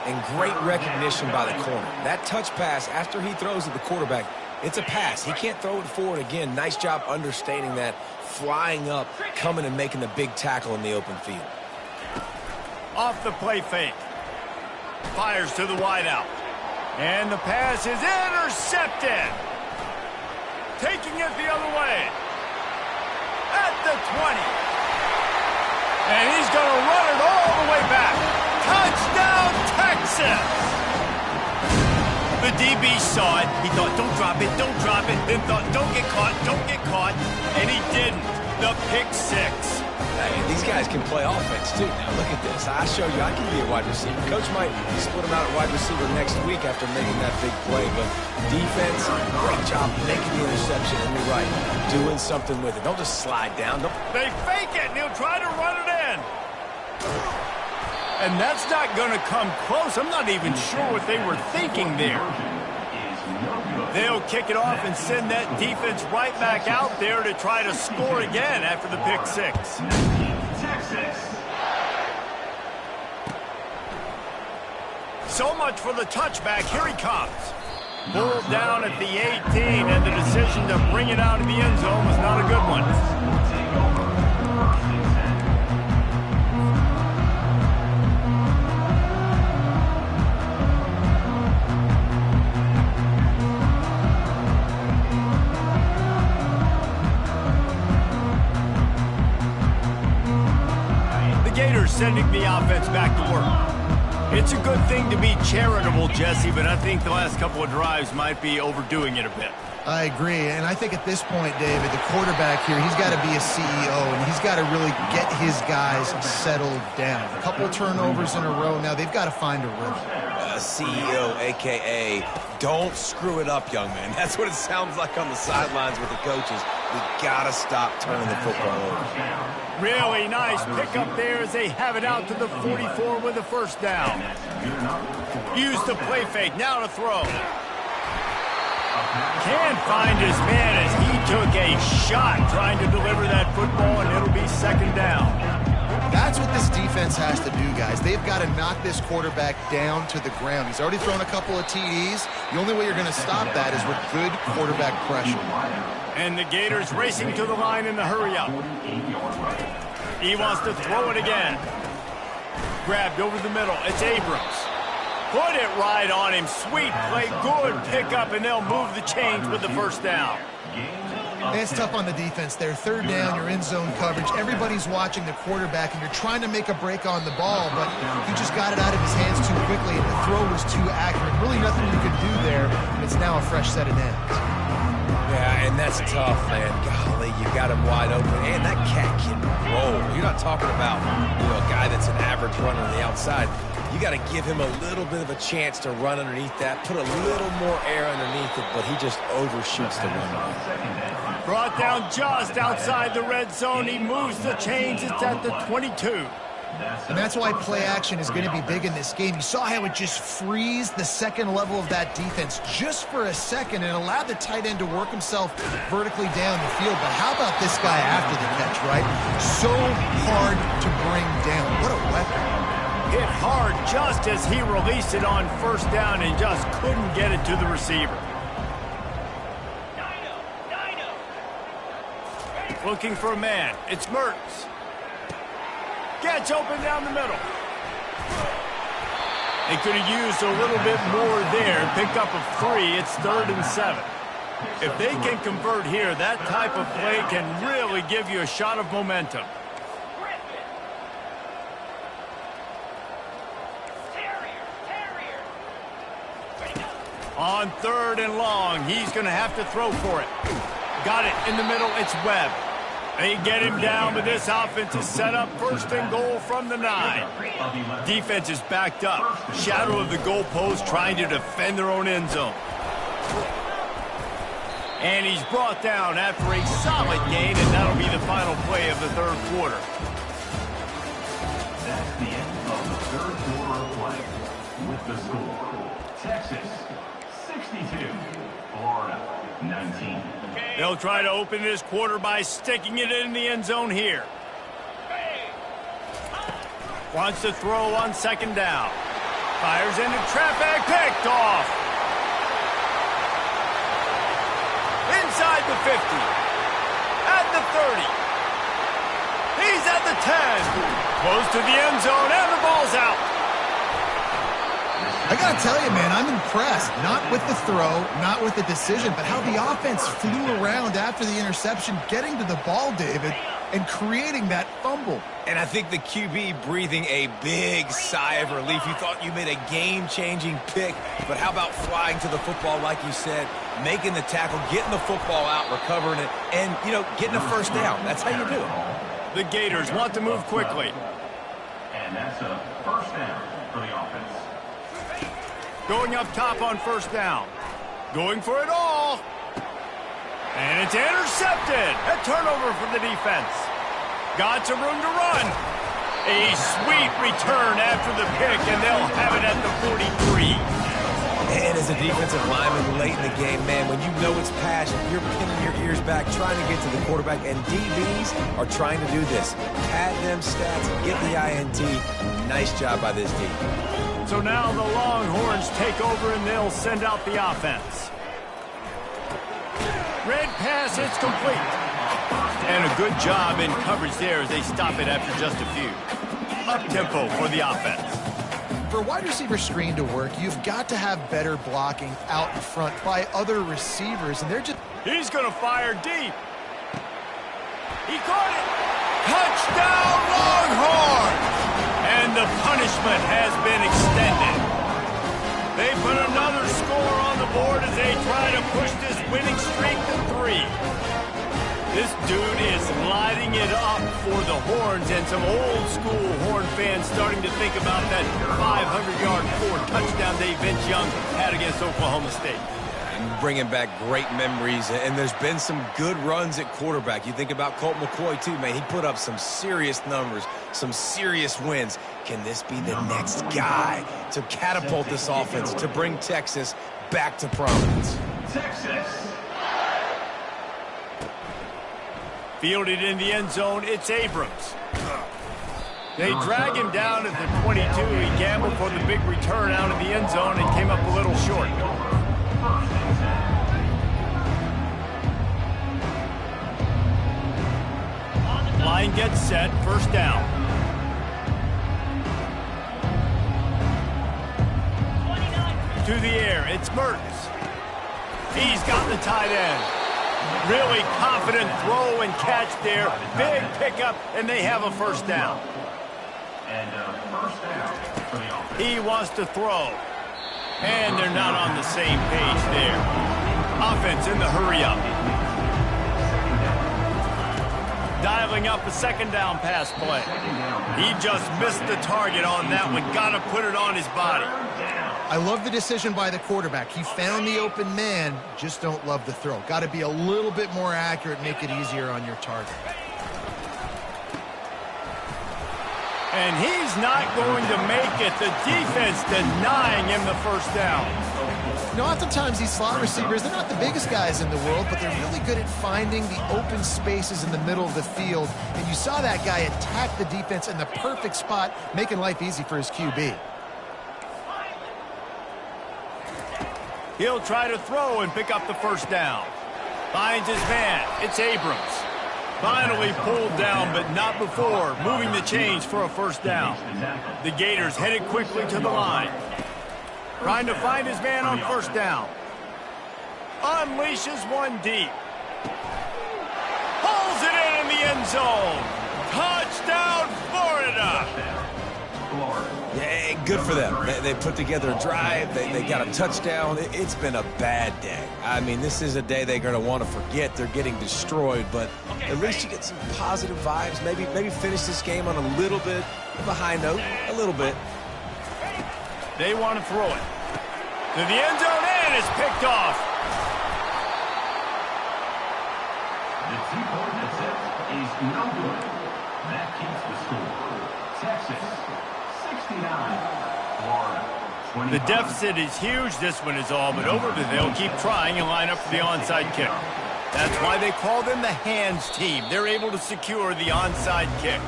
And great recognition by the corner. That touch pass, after he throws at the quarterback, it's a pass. He can't throw it forward again. Nice job understanding that, flying up, coming and making the big tackle in the open field. Off the play fake. Fires to the wideout. And the pass is intercepted. Taking it the other way. At the 20. And he's going to run it all the way back. Touchdown, Texas! The DB saw it. He thought, don't drop it, don't drop it. Then thought, don't get caught, and he didn't. The pick six. Hey, these guys can play offense, too. Now, look at this. I showed you I can be a wide receiver. Coach might split him out at wide receiver next week after making that big play. But defense, great job making the interception. And you're right, doing something with it. Don't just slide down. They fake it, and he'll try to run it in. And that's not going to come close. I'm not even sure what they were thinking there. They'll kick it off and send that defense right back out there to try to score again after the pick six. So much for the touchback. Here he comes. Pulled down at the 18, and the decision to bring it out of the end zone was not a good one. Sending the offense back to work. It's a good thing to be charitable, Jesse, but I think the last couple of drives might be overdoing it a bit. I agree, and I think at this point, David, the quarterback here, he's got to be a CEO, and he's got to really get his guys settled down. A couple turnovers in a row now. They've got to find a rhythm. CEO, a.k.a. don't screw it up, young man. That's what it sounds like on the sidelines with the coaches. We got to stop turning the football over. Really nice pickup there as they have it out to the 44 with a first down. Use the play fake, now to throw. Can't find his man as he took a shot trying to deliver that football, and it'll be second down. That's what this defense has to do, guys. They've got to knock this quarterback down to the ground. He's already thrown a couple of TDs. The only way you're going to stop that is with good quarterback pressure. And the Gators racing to the line in the hurry-up. He wants to throw it again. Grabbed over the middle. It's Abrams. Put it right on him. Sweet play. Good pickup, and they'll move the chains with the first down. It's tough on the defense there. Third down, you're in zone coverage. Everybody's watching the quarterback, and you're trying to make a break on the ball, but he just got it out of his hands too quickly, and the throw was too accurate. Really nothing you could do there, and it's now a fresh set of downs. Yeah, and that's tough, man. Golly, you got him wide open. And that cat can roll. You're not talking about, a guy that's an average runner on the outside. You got to give him a little bit of a chance to run underneath that, put a little more air underneath it, but he just overshoots the run. Brought down just outside the red zone. He moves the chains. It's at the 22. And that's why play action is going to be big in this game. You saw how it just frees the second level of that defense just for a second and allowed the tight end to work himself vertically down the field. But how about this guy after the catch, right? So hard to bring down. What a weapon. Hit hard just as he released it on first down and just couldn't get it to the receiver. Looking for a man. It's Mertens. Gets open down the middle. They could have used a little bit more there. Pick up of 3. It's 3rd and 7. If they can convert here, that type of play can really give you a shot of momentum. On 3rd and long, he's going to have to throw for it. Got it in the middle. It's Webb. They get him down, but this offense is set up 1st and goal from the 9. Defense is backed up. Shadow of the goalpost trying to defend their own end zone. And he's brought down after a solid gain, and that'll be the final play of the 3rd quarter. That's the end of the 3rd quarter of play. With the score, Texas 62, Florida 19. They'll try to open this quarter by sticking it in the end zone here. Wants to throw on 2nd down. Fires into traffic, picked off. Inside the 50. At the 30. He's at the 10. Close to the end zone, and the ball's out. I got to tell you, man, I'm impressed. Not with the throw, not with the decision, but how the offense flew around after the interception, getting to the ball, David, and creating that fumble. And I think the QB breathing a big sigh of relief. You thought you made a game-changing pick, but how about flying to the football, like you said, making the tackle, getting the football out, recovering it, and, getting a first down. That's how you do it. The Gators want to move quickly. And that's a first down for the offense. Going up top on first down. Going for it all. And it's intercepted. A turnover for the defense. Got some room to run. A sweet return after the pick, and they'll have it at the 43. And as a defensive lineman late in the game, man, when you know it's passion, you're pinning your ears back, trying to get to the quarterback, and DBs are trying to do this. Pad them stats, get the INT. Nice job by this D. So now the Longhorns take over, and they'll send out the offense. Red pass, it's complete. And a good job in coverage there as they stop it after just a few. Up-tempo for the offense. For a wide receiver screen to work, you've got to have better blocking out in front by other receivers, and they're just... He's going to fire deep. He caught it. Touchdown, Longhorns! And the punishment has been extended. They put another score on the board as they try to push this winning streak to 3. This dude is lighting it up for the Horns, and some old-school Horn fans starting to think about that 500-yard 4-touchdown day Vince Young had against Oklahoma State. And bringing back great memories, and there's been some good runs at quarterback. You think about Colt McCoy, too, man. He put up some serious numbers, some serious wins. Can this be the next guy to catapult this offense, to bring Texas back to prominence? Texas. Fielded in the end zone, it's Abrams. They drag him down at the 22. He gambled for the big return out of the end zone and came up a little short. Line gets set, first down. To the air, it's Mertens. He's got the tight end. Really confident throw and catch there. Big pickup, and they have a first down. And first down for the offense. He wants to throw. And they're not on the same page there. Offense in the hurry-up. Dialing up a second down pass play. He just missed the target on that one. Got to put it on his body. I love the decision by the quarterback. He found the open man, just don't love the throw. Got to be a little bit more accurate, make it easier on your target. And he's not going to make it. The defense denying him the first down. You know, oftentimes these slot receivers, they're not the biggest guys in the world, but they're really good at finding the open spaces in the middle of the field. And you saw that guy attack the defense in the perfect spot, making life easy for his QB. He'll try to throw and pick up the first down. Finds his man. It's Abrams. Finally pulled down, but not before moving the chains for a first down. The Gators headed quickly to the line. Trying to find his man on first down. Unleashes one deep. Pulls it in the end zone. Touchdown, Florida! Yeah, good for them. They put together a drive. They got a touchdown. It's been a bad day. I mean, this is a day they're going to want to forget. They're getting destroyed, but at least you get some positive vibes. Maybe finish this game on a little bit of a high note, a little bit. They want to throw it. To the end zone, and it's picked off. The two-point attempt is no good. That keeps the score. Texas, 69. Florida, 25. The deficit is huge. This one is all but over, but they'll keep trying and line up for the onside kick. That's why they call them the hands team. They're able to secure the onside kick.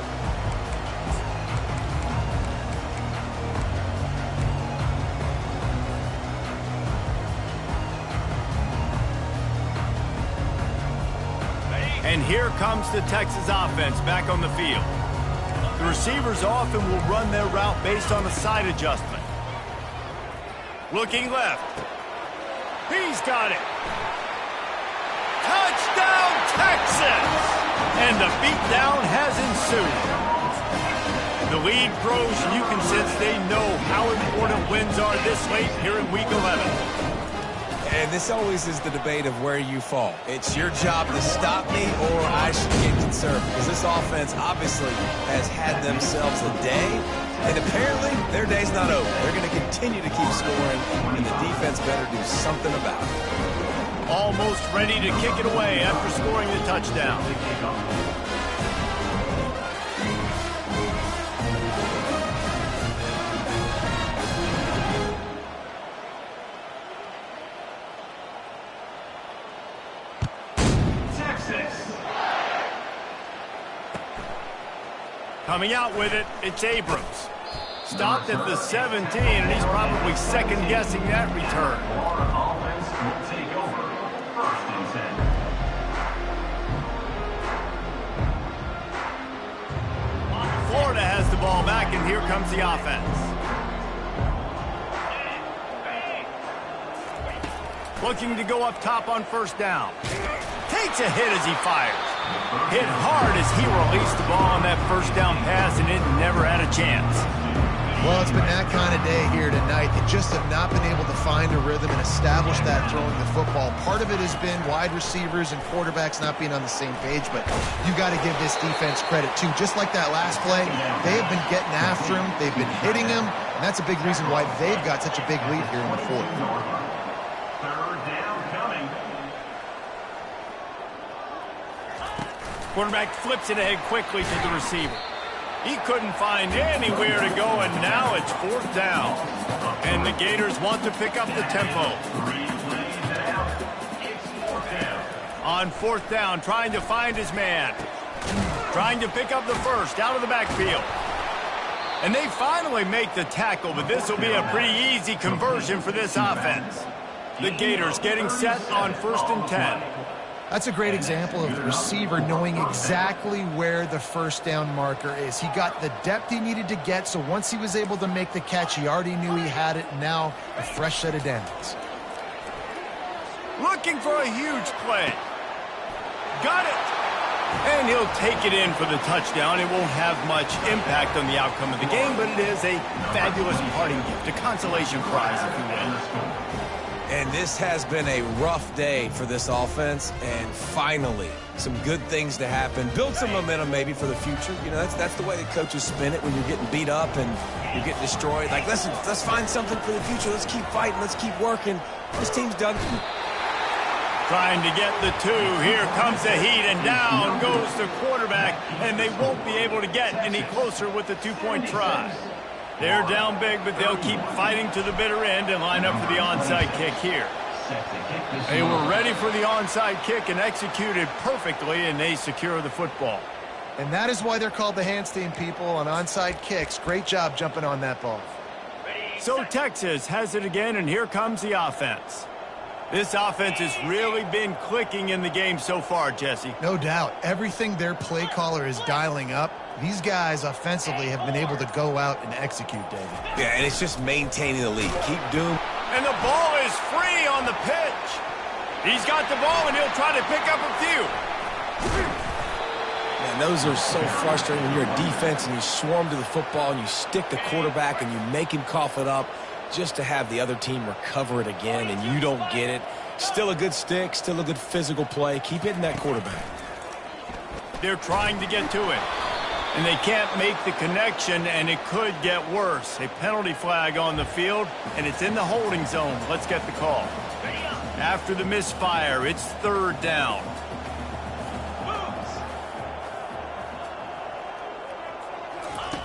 And here comes the Texas offense back on the field. The receivers often will run their route based on a side adjustment. Looking left. He's got it. Touchdown, Texas! And the beatdown has ensued. The lead grows, and you can sense they know how important wins are this late here in Week 11. And this always is the debate of where you fall. It's your job to stop me or I should get concerned, because this offense obviously has had themselves a day, and apparently their day's not over. They're going to continue to keep scoring, and the defense better do something about it. Almost ready to kick it away after scoring the touchdown. Coming out with it, it's Abrams. Stopped at the 17, and he's probably second-guessing that return. Offense will take over. 1st and 10. Florida has the ball back, and here comes the offense. Looking to go up top on 1st down. Takes a hit as he fires. Hit hard as he released the ball on that 1st down pass, and it never had a chance. Well, it's been that kind of day here tonight. They just have not been able to find a rhythm and establish that throwing the football. Part of it has been wide receivers and quarterbacks not being on the same page, but you got to give this defense credit, too. Just like that last play, they have been getting after him. They've been hitting him, and that's a big reason why they've got such a big lead here in the 4th. 3rd down coming. Quarterback flips it ahead quickly to the receiver. He couldn't find anywhere to go, and now it's 4th down. And the Gators want to pick up the tempo. On 4th down, trying to find his man. Trying to pick up the first out of the backfield. And they finally make the tackle, but this will be a pretty easy conversion for this offense. The Gators getting set on 1st and 10. That's a great example of the receiver knowing exactly where the 1st down marker is. He got the depth he needed to get, so once he was able to make the catch, he already knew he had it. Now, a fresh set of downs. Looking for a huge play. Got it. And he'll take it in for the touchdown. It won't have much impact on the outcome of the game, but it is a fabulous parting gift, a consolation prize, if you will. And this has been a rough day for this offense, and finally, some good things to happen. Build some momentum maybe for the future. You know, that's the way the coaches spin it when you're getting beat up and you're getting destroyed. Like, listen, let's find something for the future. Let's keep fighting. Let's keep working. This team's done. Trying to get the 2. Here comes the heat, and down goes the quarterback, and they won't be able to get any closer with the 2-point try. They're down big, but they'll keep fighting to the bitter end and line up for the onside kick here. They were ready for the onside kick and executed perfectly, and they secure the football. And that is why they're called the Handstand people on onside kicks. Great job jumping on that ball. So Texas has it again, and here comes the offense. This offense has really been clicking in the game so far, Jesse. No doubt. Everything their play caller is dialing up, these guys offensively have been able to go out and execute, David. Yeah, and it's just maintaining the lead. Keep doing. And the ball is free on the pitch. He's got the ball, and he'll try to pick up a few. Man, those are so frustrating when you're a defense and you swarm to the football and you stick the quarterback and you make him cough it up just to have the other team recover it again and you don't get it. Still a good stick, still a good physical play. Keep hitting that quarterback. They're trying to get to it, and they can't make the connection, and it could get worse. A penalty flag on the field, and it's in the holding zone. Let's get the call. After the misfire, it's 3rd down.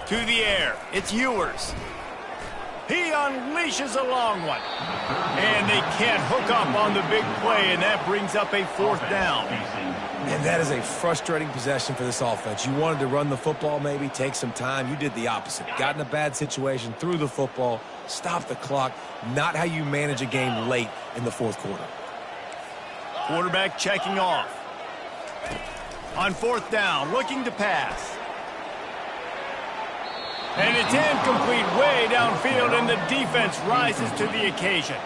To the air, it's Ewers. He unleashes a long one. And they can't hook up on the big play, and that brings up a 4th down. And that is a frustrating possession for this offense. You wanted to run the football, maybe take some time. You did the opposite. Got in a bad situation, threw the football, stopped the clock. Not how you manage a game late in the 4th quarter. Quarterback checking off. On 4th down, looking to pass. And it's incomplete way downfield, and the defense rises to the occasion.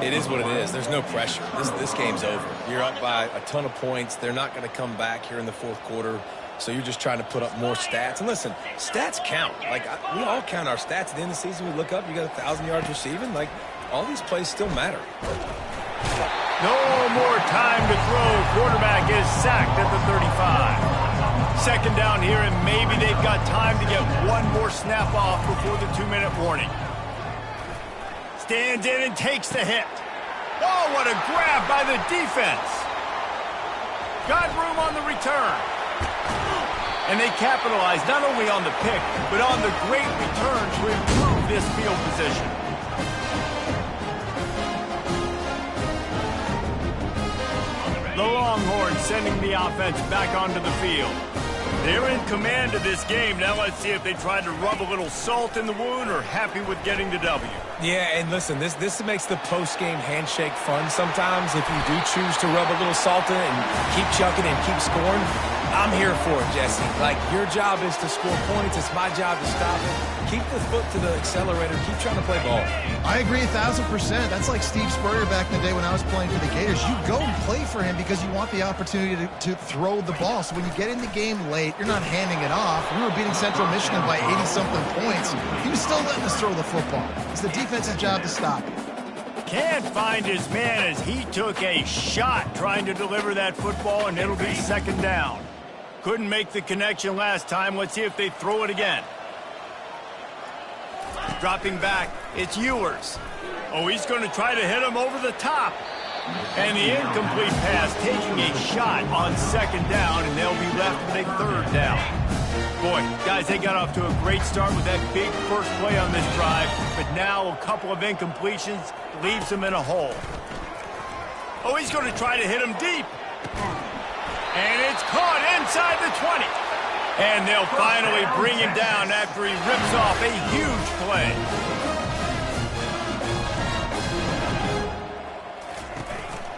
It is what it is. There's no pressure. This game's over. You're up by a ton of points. They're not going to come back here in the 4th quarter, so you're just trying to put up more stats. And listen, stats count. Like, we all count our stats at the end of the season. We look up, you got 1,000 yards receiving. Like, all these plays still matter. No more time to throw. Quarterback is sacked at the 35. Second down here, and maybe they've got time to get one more snap off before the 2-minute warning. Stands in and takes the hit. Oh, what a grab by the defense. Got room on the return. And they capitalize not only on the pick, but on the great return to improve this field position. The Longhorns sending the offense back onto the field. They're in command of this game. Now let's see if they tried to rub a little salt in the wound or happy with getting the W. Yeah, and listen, this makes the post-game handshake fun sometimes. If you do choose to rub a little salt in it and keep chucking and keep scoring, I'm here for it, Jesse. Like, your job is to score points. It's my job to stop it. Keep the foot to the accelerator. Keep trying to play ball. I agree 1,000%. That's like Steve Spurrier back in the day when I was playing for the Gators. You go and play for him because you want the opportunity to throw the ball. So when you get in the game late, you're not handing it off. We were beating Central Michigan by 80-something points. He was still letting us throw the football. It's the defensive job to stop it. Can't find his man as he took a shot trying to deliver that football, and it'll be second down. Couldn't make the connection last time. Let's see if they throw it again. Dropping back, it's Ewers. Oh, he's going to try to hit him over the top. And the incomplete pass taking a shot on second down, and they'll be left with a third down. Boy, guys, they got off to a great start with that big first play on this drive, but now a couple of incompletions leaves them in a hole. Oh, he's going to try to hit him deep. And it's caught inside the 20. And they'll finally bring him down after he rips off a huge play.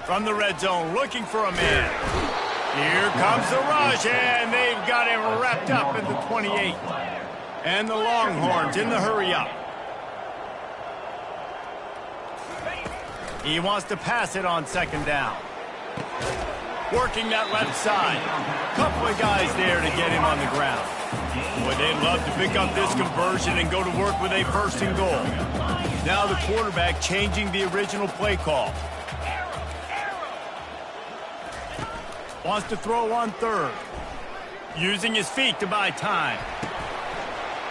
From the red zone, looking for a man. Here comes the rush, and they've got him wrapped up at the 28. And the Longhorns in the hurry-up. He wants to pass it on second down. Working that left side. Couple of guys there to get him on the ground. Boy, they'd love to pick up this conversion and go to work with a first and goal. Now the quarterback changing the original play call. Wants to throw on third. Using his feet to buy time.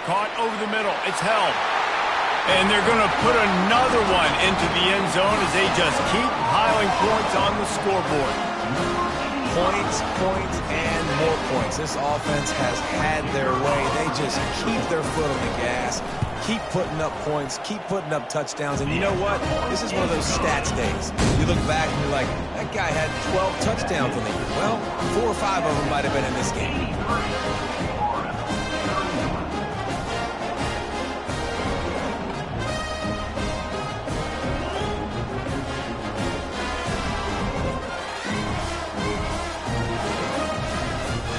Caught over the middle. It's held. And they're going to put another one into the end zone as they just keep piling points on the scoreboard. Points, points, and more points. This offense has had their way. They just keep their foot on the gas, keep putting up points, keep putting up touchdowns. And you know what? This is one of those stats days. You look back and you're like, that guy had 12 touchdowns on the year. Well, 4 or 5 of them might have been in this game.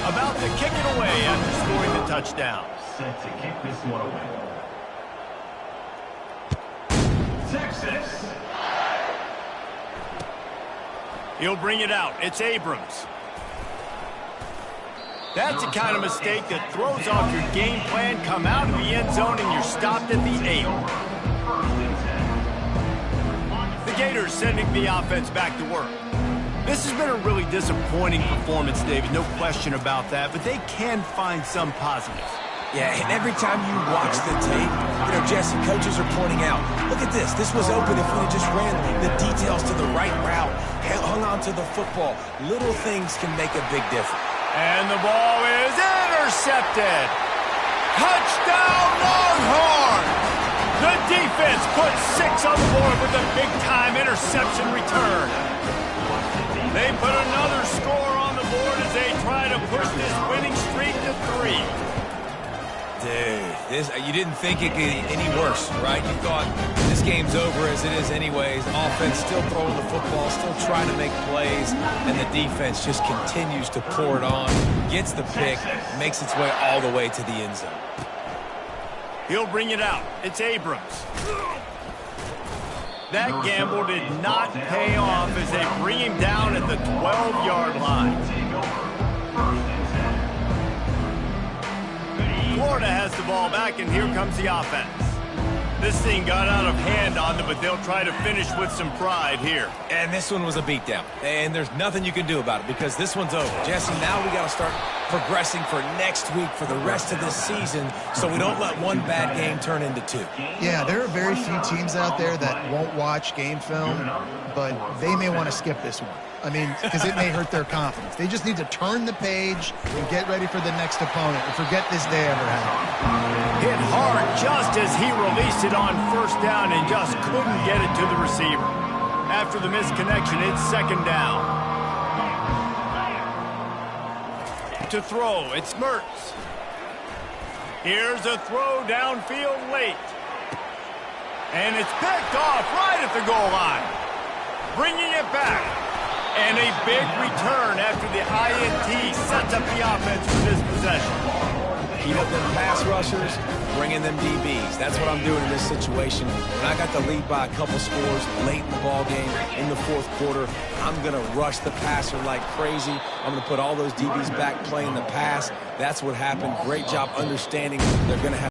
About to kick it away after scoring the touchdown. Set to kick this one away. Texas. He'll bring it out. It's Abrams. That's the kind of mistake that throws off your game plan. Come out of the end zone and you're stopped at the 8. The Gators sending the offense back to work. This has been a really disappointing performance, David, no question about that, but they can find some positives. Yeah, and every time you watch the tape, Jesse, coaches are pointing out, look at this. This was open if we had just ran the details to the right route, hung on to the football. Little things can make a big difference. And the ball is intercepted. Touchdown, Longhorns! The defense puts 6 on the board with a big-time interception return. They put another score on the board as they try to push this winning streak to 3. Dude, you didn't think it could get any worse, right? You thought this game's over as it is anyways. Offense still throwing the football, still trying to make plays, and the defense just continues to pour it on, gets the pick, makes its way all the way to the end zone. He'll bring it out. It's Abrams. That gamble did not pay off as they bring him down at the 12-yard line. Florida has the ball back, and here comes the offense. This thing got out of hand on them, but they'll try to finish with some pride here. And this one was a beatdown. And there's nothing you can do about it because this one's over. Jesse, now we got to start progressing for next week for the rest of this season so we don't let one bad game turn into two. Yeah, there are very few teams out there that won't watch game film, but they may want to skip this one. I mean, because it may hurt their confidence. They just need to turn the page and get ready for the next opponent and forget this day ever happened. Hit hard just as he released it on first down and just couldn't get it to the receiver. After the misconnection, it's second down. To throw, it's Mertz. Here's a throw downfield late. And it's picked off right at the goal line. Bringing it back. And a big return after the INT sets up the offense for this possession. Keep up them pass rushers, bring in them DBs. That's what I'm doing in this situation. When I got the lead by a couple scores late in the ball game, in the fourth quarter, I'm going to rush the passer like crazy. I'm going to put all those DBs back playing the pass. That's what happened. Great job understanding they're going to have